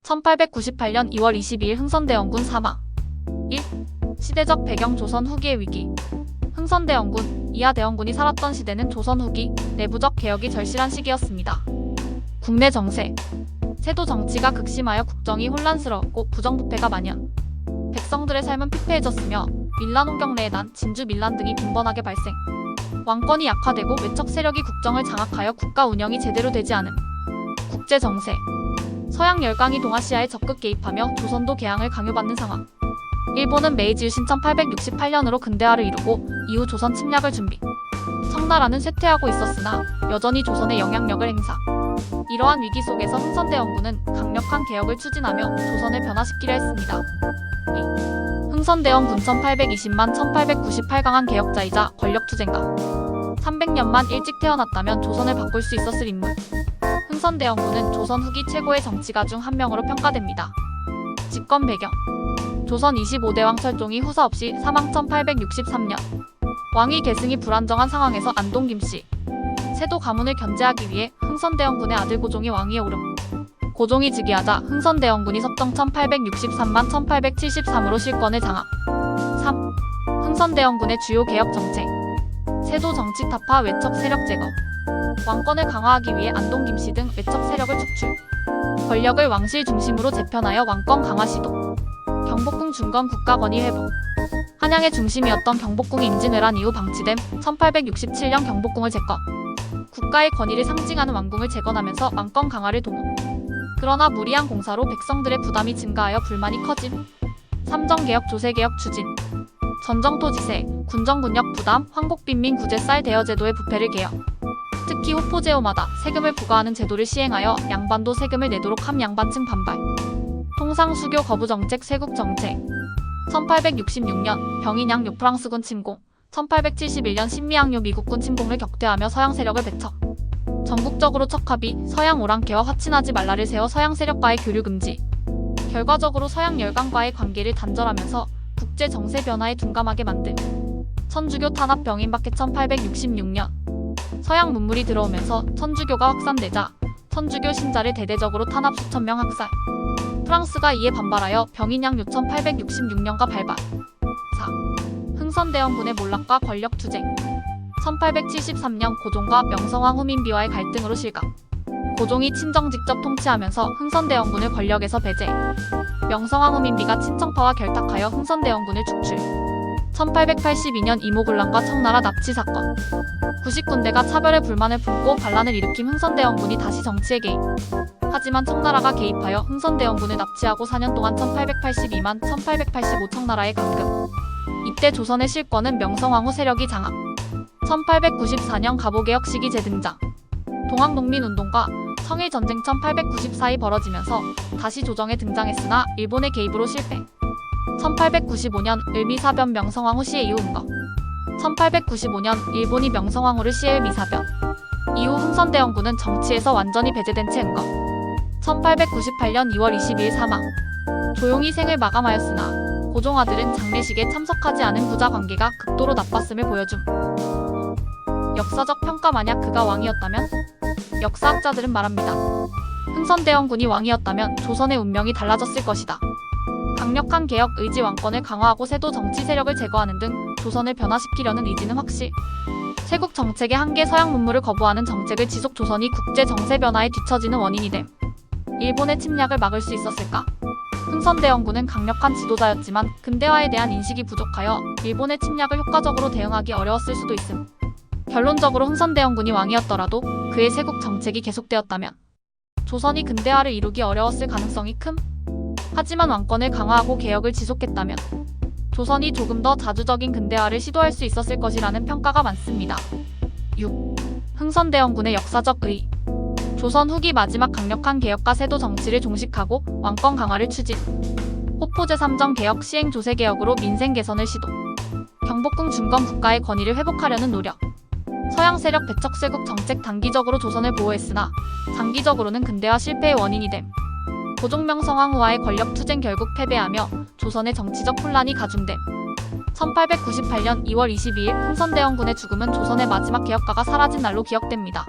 1898년 2월 22일 흥선대원군 사망. 1. 시대적 배경 조선 후기의 위기. 흥선대원군, 이하대원군이 살았던 시대는 조선 후기, 내부적 개혁이 절실한 시기였습니다. 국내 정세. 세도 정치가 극심하여 국정이 혼란스러웠고 부정부패가 만연. 백성들의 삶은 피폐해졌으며 밀란 홍경래의 난, 진주 밀란 등이 빈번하게 발생. 왕권이 약화되고 외척 세력이 국정을 장악하여 국가 운영이 제대로 되지 않음. 국제 정세. 서양 열강이 동아시아에 적극 개입하며 조선도 개항을 강요받는 상황. 일본은 메이지 유신 1868년으로 근대화를 이루고 이후 조선 침략을 준비. 청나라는 쇠퇴하고 있었으나 여전히 조선의 영향력을 행사. 이러한 위기 속에서 흥선대원군은 강력한 개혁을 추진하며 조선을 변화시키려 했습니다. 2. 흥선대원군 1820만 1898 강한 개혁자이자 권력투쟁가. 300년만 일찍 태어났다면 조선을 바꿀 수 있었을 인물. 흥선대원군은 조선 후기 최고의 정치가 중 한 명으로 평가됩니다. 집권 배경. 조선 25대 왕 철종이 후사 없이 사망 1863년. 왕위 계승이 불안정한 상황에서 안동 김씨. 세도 가문을 견제하기 위해 흥선대원군의 아들 고종이 왕위에 오름. 고종이 즉위하자 흥선대원군이 섭정 1863만 1873으로 실권을 장악. 3. 흥선대원군의 주요 개혁 정책. 세도 정치 타파, 외척 세력 제거. 왕권을 강화하기 위해 안동 김씨 등 외척 세력을 축출. 권력을 왕실 중심으로 재편하여 왕권 강화 시도. 경복궁 중건 국가 권위 회복. 한양의 중심이었던 경복궁이 임진왜란 이후 방치됨 1867년 경복궁을 재건. 국가의 권위를 상징하는 왕궁을 재건하면서 왕권 강화를 도모. 그러나 무리한 공사로 백성들의 부담이 증가하여 불만이 커짐. 삼정개혁 조세개혁 추진. 전정토지세, 군정군역 부담, 황곡빈민 구제 쌀 대여제도의 부패를 개혁. 특히 호포제호마다 세금을 부과하는 제도를 시행하여 양반도 세금을 내도록 함 양반층 반발. 통상수교 거부 정책 세국 정책. 1866년 병인양요 프랑스군 침공. 1871년 신미양요 미국군 침공을 격퇴하며 서양 세력을 배척. 전국적으로 척합이 서양 오랑캐와 화친하지 말라를 세워 서양 세력과의 교류 금지. 결과적으로 서양 열강과의 관계를 단절하면서 국제 정세 변화에 둔감하게 만듦. 천주교 탄압 병인박해 1866년. 서양 문물이 들어오면서 천주교가 확산되자 천주교 신자를 대대적으로 탄압 수천 명 학살. 프랑스가 이에 반발하여 병인양 요천 866년가 발발. 4. 흥선대원군의 몰락과 권력투쟁. 1873년 고종과 명성황 후민비와의 갈등으로 실각. 고종이 친정 직접 통치하면서 흥선대원군을 권력에서 배제. 명성황 후민비가 친정파와 결탁하여 흥선대원군을 축출. 1882년 이모군란과 청나라 납치 사건. 90군데가 차별의 불만을 품고 반란을 일으킨 흥선대원군이 다시 정치에 개입. 하지만 청나라가 개입하여 흥선대원군을 납치하고 4년 동안 1882만 1885 청나라에 감금. 이때 조선의 실권은 명성황후 세력이 장악. 1894년 갑오개혁 시기 재등장. 동학농민운동과 청일전쟁 1894이 벌어지면서 다시 조정에 등장했으나 일본의 개입으로 실패. 1895년 을미사변 명성황후 시해 이후 은거. 1895년 일본이 명성황후를 시해 을미사변. 이후 흥선대원군은 정치에서 완전히 배제된 채 은거. 1898년 2월 22일 사망. 조용히 생을 마감하였으나 고종 아들은 장례식에 참석하지 않은 부자 관계가 극도로 나빴음을 보여줌. 역사적 평가. 만약 그가 왕이었다면? 역사학자들은 말합니다. 흥선대원군이 왕이었다면 조선의 운명이 달라졌을 것이다. 강력한 개혁 의지, 왕권을 강화하고 세도 정치 세력을 제거하는 등 조선을 변화시키려는 의지는 확실. 세국 정책의 한계, 서양 문물을 거부하는 정책을 지속. 조선이 국제 정세 변화에 뒤처지는 원인이 됨. 일본의 침략을 막을 수 있었을까? 흥선대원군은 강력한 지도자였지만 근대화에 대한 인식이 부족하여 일본의 침략을 효과적으로 대응하기 어려웠을 수도 있음. 결론적으로 흥선대원군이 왕이었더라도 그의 세국 정책이 계속되었다면 조선이 근대화를 이루기 어려웠을 가능성이 큼. 하지만 왕권을 강화하고 개혁을 지속했다면 조선이 조금 더 자주적인 근대화를 시도할 수 있었을 것이라는 평가가 많습니다. 6. 흥선대원군의 역사적 의의. 조선 후기 마지막 강력한 개혁과 세도 정치를 종식하고 왕권 강화를 추진. 호포제 3정 개혁 시행, 조세 개혁으로 민생 개선을 시도. 경복궁 중건 국가의 권위를 회복하려는 노력. 서양 세력 배척 세국 정책. 단기적으로 조선을 보호했으나 장기적으로는 근대화 실패의 원인이 됨. 고종 명성황후와의 권력투쟁 결국 패배하며 조선의 정치적 혼란이 가중됨. 1898년 2월 22일 흥선대원군의 죽음은 조선의 마지막 개혁가가 사라진 날로 기억됩니다.